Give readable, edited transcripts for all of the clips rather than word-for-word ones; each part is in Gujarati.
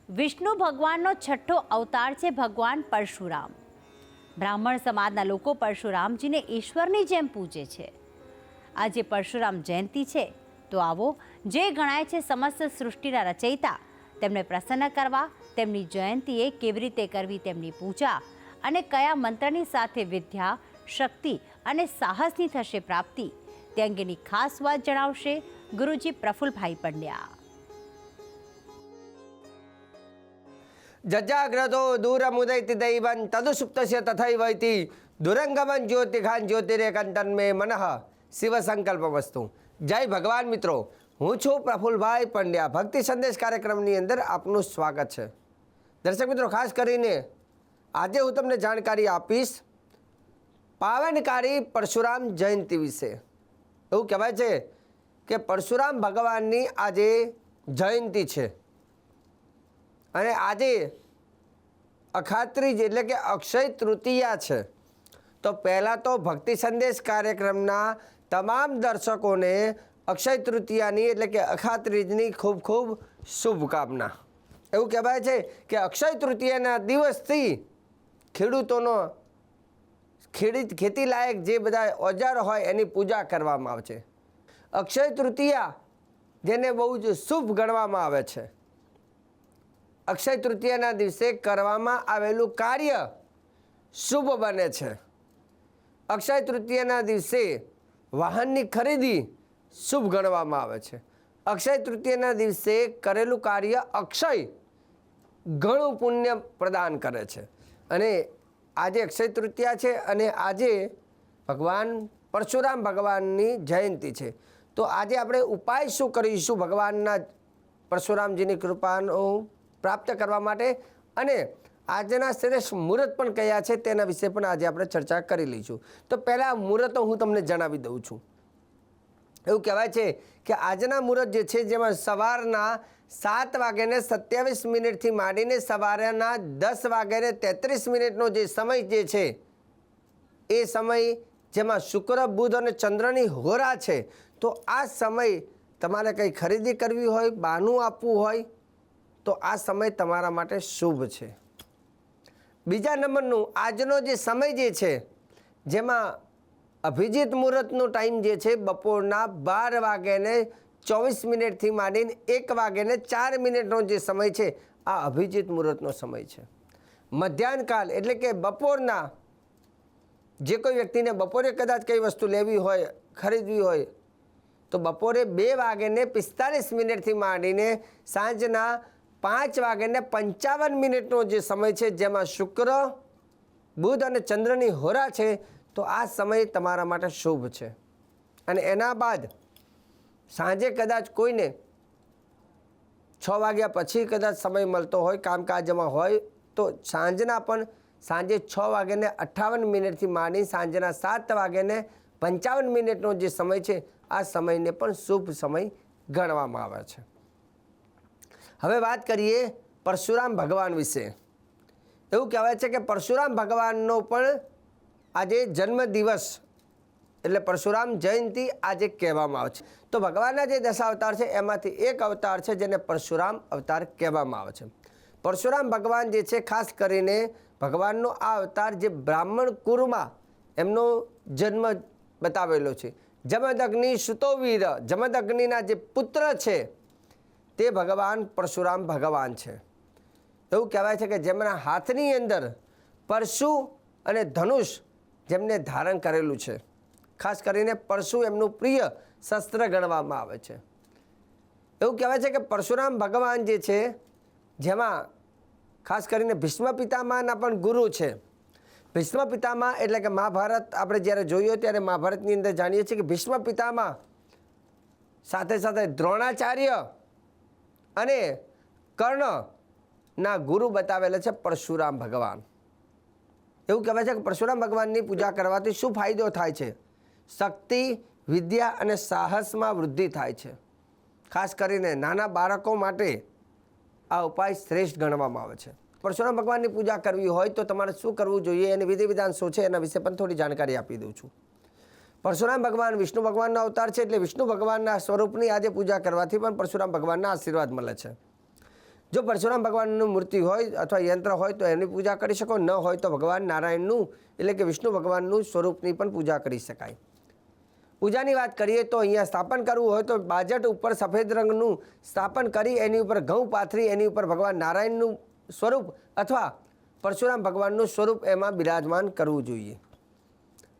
વિષ્ણુ ભગવાનનો છઠ્ઠો અવતાર છે ભગવાન પરશુરામ। બ્રાહ્મણ સમાજના લોકો પરશુરામજીને ઈશ્વરની જેમ પૂજે છે। આજે પરશુરામ જયંતિ છે, તો આવો જે ગણાય છે સમસ્ત સૃષ્ટિના રચયિતા, તેમને પ્રસન્ન કરવા તેમની જયંતિએ કેવી રીતે કરવી તેમની પૂજા અને કયા મંત્રની સાથે વિદ્યા, શક્તિ અને સાહસની થશે પ્રાપ્તિ, તે અંગેની ખાસ વાત જણાવશે ગુરુજી પ્રફુલભાઈ પંડ્યા। જજાગ્રતો દૂરમુદૈતિ દૈવં તદુસુપ્તસ્ય તથૈવૈતિ દુરંગમન જ્યોતિખાન જ્યોતિરેકંતન મે મનઃ શિવ સંકલ્પમસ્તુ। જય ભગવાન મિત્રો, હું છું પ્રફુલભાઈ પંડ્યા। ભક્તિ સંદેશ કાર્યક્રમની અંદર આપનું સ્વાગત છે। દર્શક મિત્રો, ખાસ કરીને આજે હું તમને જાણકારી આપીશ પાવનકારી પરશુરામ જયંતિ વિશે। એવું કહેવાય છે કે પરશુરામ ભગવાનની આજે જયંતિ છે અને આજે અખાત્રીજ એટલે કે અક્ષય તૃતીયા છે। તો પહેલાં તો ભક્તિ સંદેશ કાર્યક્રમના તમામ દર્શકોને અક્ષય તૃતીયાની એટલે કે અખાત્રીજની ખૂબ ખૂબ શુભકામના। એવું કહેવાય છે કે અક્ષય તૃતીયાના દિવસથી ખેડૂતોનો ખેતી લાયક જે બધા ઓજારો હોય એની પૂજા કરવામાં આવે છે। અક્ષય તૃતીયા જેને બહુ જ શુભ ગણવામાં આવે છે। અક્ષય તૃતીયાના દિવસે કરવામાં આવેલું કાર્ય શુભ બને છે। અક્ષય તૃતીયાના દિવસે વાહનની ખરીદી શુભ ગણવામાં આવે છે। અક્ષય તૃતીયાના દિવસે કરેલું કાર્ય અક્ષય ઘણું પુણ્ય પ્રદાન કરે છે। અને આજે અક્ષય તૃતીયા છે અને આજે ભગવાન પરશુરામ ભગવાનની જયંતિ છે। તો આજે આપણે ઉપાય શું કરીશું ભગવાનના પરશુરામજીની કૃપાનો પ્રાપ્ત કરવા માટે, અને આજના શ્રેષ્ઠ મુહૂર્ત પણ કયા છે તેના વિશે પણ આજે આપણે ચર્ચા કરી લઈશું। તો પહેલાં મુહૂર્તો હું તમને જણાવી દઉં છું। એવું કહેવાય છે કે આજના મુહૂર્ત જે છે, જેમાં સવારના 7:27 માંડીને સવારના 10:33 જે સમય જે છે, એ સમય જેમાં શુક્ર, બુધ અને ચંદ્રની હોરા છે। તો આ સમય તમારે કંઈ ખરીદી કરવી હોય, બહાનું આપવું હોય, તો આ સમય તમારા માટે શુભ છે। બીજા નંબરનું આજનો જે સમય જે છે, જેમાં અભિજીત મુહૂર્તનો ટાઈમ જે છે બપોરના 12:24 માંડીને 1:04 જે સમય છે, આ અભિજીત મુહૂર્તનો સમય છે। મધ્યાહનકાળ એટલે કે બપોરના જે કોઈ વ્યક્તિને બપોરે કદાચ કઈ વસ્તુ લેવી હોય, ખરીદવી હોય, તો બપોરે 2:45 માંડીને સાંજના 5:55 જે સમય છે, જેમાં શુક્ર, બુધ અને ચંદ્રની હોરા છે, તો આ સમય તમારા માટે શુભ છે। અને એના બાદ સાંજે કદાચ કોઈને 6 વાગ્યા પછી કદાચ સમય મળતો હોય, કામકાજમાં હોય, તો સાંજના પણ સાંજે 6:58 માંડી સાંજના 7:55 જે સમય છે, આ સમયને પણ શુભ સમય ગણવામાં આવે છે। હવે વાત કરીએ પરશુરામ ભગવાન વિશે। એવું કહેવાય છે કે પરશુરામ ભગવાનનો પણ આજે જન્મદિવસ એટલે પરશુરામ જયંતિ આજે કહેવામાં આવે છે। તો ભગવાનના જે 10 અવતાર છે, એમાંથી એક અવતાર છે જેને પરશુરામ અવતાર કહેવામાં આવે છે। પરશુરામ ભગવાન જે છે, ખાસ કરીને ભગવાનનો આ અવતાર જે બ્રાહ્મણ કુળમાં એમનો જન્મ બતાવેલો છે। જમદગ્નિ સુતોવીર, જમદગ્નિના જે પુત્ર છે તે ભગવાન પરશુરામ ભગવાન છે। એવું કહેવાય છે કે જેમના હાથની અંદર પરશુ અને ધનુષ જેમને ધારણ કરેલું છે। ખાસ કરીને પરશુ એમનું પ્રિય શસ્ત્ર ગણવામાં આવે છે। એવું કહેવાય છે કે પરશુરામ ભગવાન જે છે, જેમાં ખાસ કરીને ભીષ્મ પિતામહના પણ ગુરુ છે। ભીષ્મ પિતામહ એટલે કે મહાભારત આપણે જ્યારે જોઈએ ત્યારે મહાભારતની અંદર જાણીએ છીએ કે ભીષ્મ પિતામહ સાથે સાથે દ્રોણાચાર્ય અને કર્ણના ગુરુ બતાવેલા છે પરશુરામ ભગવાન। એવું કહેવાય છે કે પરશુરામ ભગવાનની પૂજા કરવાથી શું ફાયદો થાય છે? શક્તિ, વિદ્યા અને સાહસમાં વૃદ્ધિ થાય છે। ખાસ કરીને નાના બાળકો માટે આ ઉપાય શ્રેષ્ઠ ગણવામાં આવે છે। પરશુરામ ભગવાનની પૂજા કરવી હોય તો તમારે શું કરવું જોઈએ, એની વિધિ વિધાન શું છે, એના વિશે પણ થોડી જાણકારી આપી દઉં છું। પરશુરામ ભગવાન વિષ્ણુ ભગવાનનો અવતાર છે, એટલે વિષ્ણુ ભગવાનના સ્વરૂપની આજે પૂજા કરવાથી પણ પરશુરામ ભગવાનના આશીર્વાદ મળે છે। જો પરશુરામ ભગવાનનું મૂર્તિ હોય અથવા યંત્ર હોય તો એની પૂજા કરી શકો, ન હોય તો ભગવાન નારાયણનું એટલે કે વિષ્ણુ ભગવાનનું સ્વરૂપની પણ પૂજા કરી શકાય. પૂજાની વાત કરીએ તો અહીંયા સ્થાપન કરવું હોય તો બાજટ ઉપર સફેદ રંગનું સ્થાપન કરી એની ઉપર ઘઉં પાથરી એની ઉપર ભગવાન નારાયણનું સ્વરૂપ અથવા પરશુરામ ભગવાનનું સ્વરૂપ એમાં બિરાજમાન કરવું જોઈએ.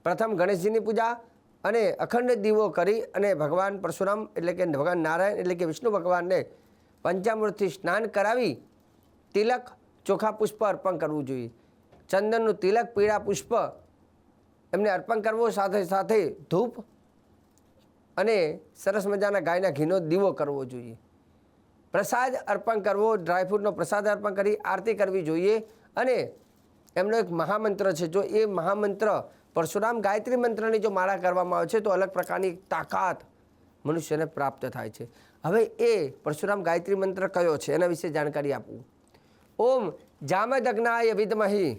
પ્રથમ ગણેશજીની પૂજા અને અખંડ દીવો કરી અને ભગવાન પરશુરામ એટલે કે ભગવાન નારાયણ એટલે કે વિષ્ણુ ભગવાનને પંચામૃતથી સ્નાન કરાવી તિલક ચોખા પુષ્પ અર્પણ કરવું જોઈએ. ચંદનનું તિલક, પીળા પુષ્પ એમને અર્પણ કરવો, સાથે સાથે ધૂપ અને સરસ મજાના ગાયના ઘીનો દીવો કરવો જોઈએ. પ્રસાદ અર્પણ કરવો, ડ્રાયફ્રૂટનો પ્રસાદ અર્પણ કરી આરતી કરવી જોઈએ. અને એમનો એક મહામંત્ર છે, જો એ મહામંત્ર પરશુરામ ગાયત્રી મંત્રની જો માળા કરવામાં આવે છે તો અલગ પ્રકારની તાકાત મનુષ્યને પ્રાપ્ત થાય છે. હવે એ પરશુરામ ગાયત્રી મંત્ર કયો છે એના વિશે જાણકારી આપું. ઓમ જામદગ્નાય વિદ્મહી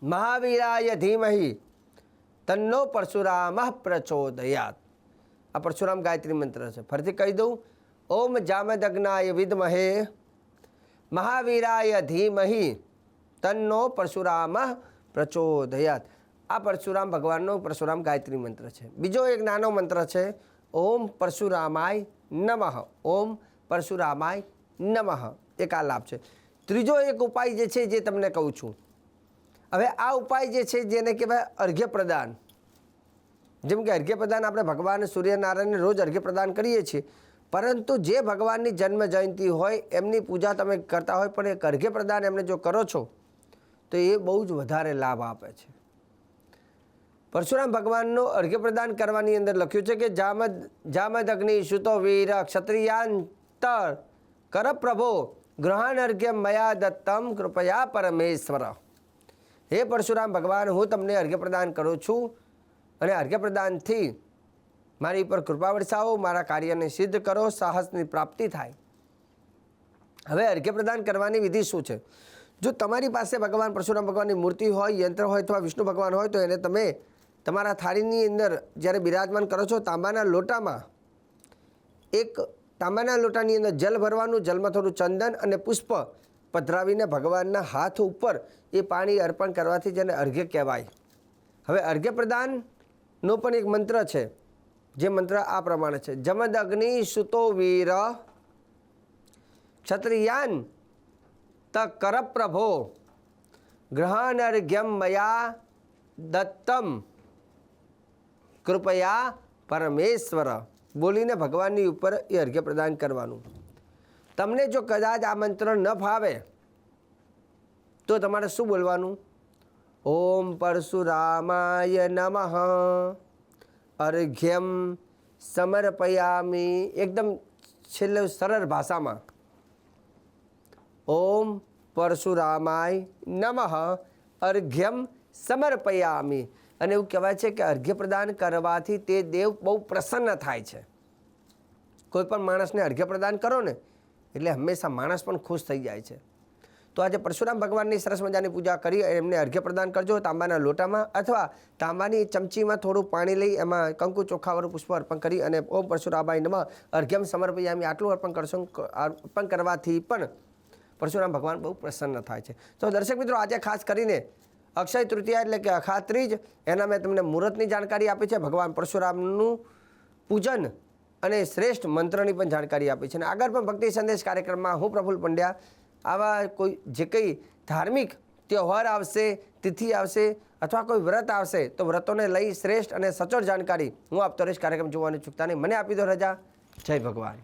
મહાવીરાય ધીમહી તન્નો પરશુરામ પ્રચોદયાત. આ પરશુરામ ગાયત્રી મંત્ર છે. ફરીથી કહી દઉં, ઓમ જામદગ્નાય વિદ્મહે મહાવીરાય ધીમહી તન્નો પરશુરામ પ્રચોદયાત. આ પરશુરામ ભગવાનનો પરશુરામ ગાયત્રી મંત્ર છે. બીજો એક નાનો મંત્ર છે, ઓમ પરશુરામાય નમઃ. ઓમ પરશુરામાય નમઃ. એક આ લાભ છે. ત્રીજો એક ઉપાય જે છે જે તમને કહું છું. હવે આ ઉપાય જે છે જેને કહેવાય અર્ઘ્ય પ્રદાન. જેમ કે અર્ઘ્ય પ્રદાન આપણે ભગવાન સૂર્યનારાયણને રોજ અર્ઘ્ય પ્રદાન કરીએ છીએ, પરંતુ જે ભગવાનની જન્મ જયંતિ હોય એમની પૂજા તમે કરતા હોય પણ એક અર્ઘ્ય પ્રદાન એમને જો કરો છો તો એ બહુ જ વધારે લાભ આપે છે. પરશુરામ ભગવાનનો અર્ઘ્ય પ્રદાન કરવાની અંદર લખ્યું છે કે જામદ અગ્નિ સુતો વીર ક્ષત્રિયાંતર કર પ્રભો ગ્રહણ અર્ઘ્ય મયા દત્તમ કૃપયા પરમેશ્વર. હે પરશુરામ ભગવાન, હું તમને અર્ઘ્ય પ્રદાન કરું છું અને અર્ઘ્ય પ્રદાનથી મારી પર કૃપા વરસાવો, મારા કાર્યને સિદ્ધ કરો, સાહસની પ્રાપ્તિ થાય. હવે અર્ઘ્ય પ્રદાન કરવાની વિધિ શું છે? જો તમારી પાસે ભગવાન પરશુરામ ભગવાનની મૂર્તિ હોય, યંત્ર હોય અથવા વિષ્ણુ ભગવાન હોય તો એને તમે તમારા થાળીની અંદર જ્યારે બિરાજમાન કરો છો તાંબાના લોટામાં તાંબાના લોટાની અંદર જલ ભરવાનું, જલમાં થોડું ચંદન અને પુષ્પ પધરાવીને ભગવાનના હાથ ઉપર એ પાણી અર્પણ કરવાથી જેને અર્ઘ્ય કહેવાય. હવે અર્ઘ્ય પ્રદાનનો પણ એક મંત્ર છે, જે મંત્ર આ પ્રમાણે છે, જમદ અગ્નિ સુતો વીર ક્ષત્રિયાન ત કર પ્રભો ગ્રહણ અર્ઘ્યમ મયા દત્તમ કૃપયા પરમેશ્વર. બોલીને ભગવાનની ઉપર એ અર્ઘ્ય પ્રદાન કરવાનું. તમને જો કદાચ આ મંત્ર ન ફાવે તો તમારે શું બોલવાનું? ઓમ પરશુરામાય નમઃ અર્ઘ્યમ સમર્પયામિ. એકદમ છેલ્લે સરળ ભાષામાં ઓમ પરશુરામાય નમઃ અર્ઘ્યમ સમર્પયામિ. અને એવું કહેવાય છે કે અર્ઘ્ય પ્રદાન કરવાથી તે દેવ બહુ પ્રસન્ન થાય છે. કોઈ પણ માણસને અર્ઘ્ય પ્રદાન કરો ને એટલે હંમેશા માણસ પણ ખુશ થઈ જાય છે. તો આજે પરશુરામ ભગવાનની સરસ મજાની પૂજા કરી એમને અર્ઘ્ય પ્રદાન કરજો તાંબાના લોટામાં અથવા તાંબાની ચમચીમાં થોડું પાણી લઈ એમાં કંકુ ચોખાવાળું પુષ્પ અર્પણ કરી અને ઓમ પરશુરામાય નમઃ અર્ઘ્યમ સમર્પયામિ આટલું અર્પણ કરશો. અર્પણ કરવાથી પણ પરશુરામ ભગવાન બહુ પ્રસન્ન થાય છે. તો દર્શક મિત્રો, આજે ખાસ કરીને અક્ષય તૃતીયા એટલે કે અખાત્રીજ, એના મેં તમને મુહૂર્તની જાણકારી આપી છે, ભગવાન પરશુરામનું પૂજન અને શ્રેષ્ઠ મંત્રની પણ જાણકારી આપી છે. અને આગળ પણ ભક્તિ સંદેશ કાર્યક્રમમાં હું પ્રફુલ્લ પંડ્યા આવા કોઈ જે કંઈ ધાર્મિક તહેવાર આવશે, તિથિ આવશે અથવા કોઈ વ્રત આવશે તો વ્રતોને લઈ શ્રેષ્ઠ અને સચોટ જાણકારી હું આપતો રહીશ. કાર્યક્રમ જોવાની ચૂકતા નહીં. મને આપી દો રજા. જય ભગવાન.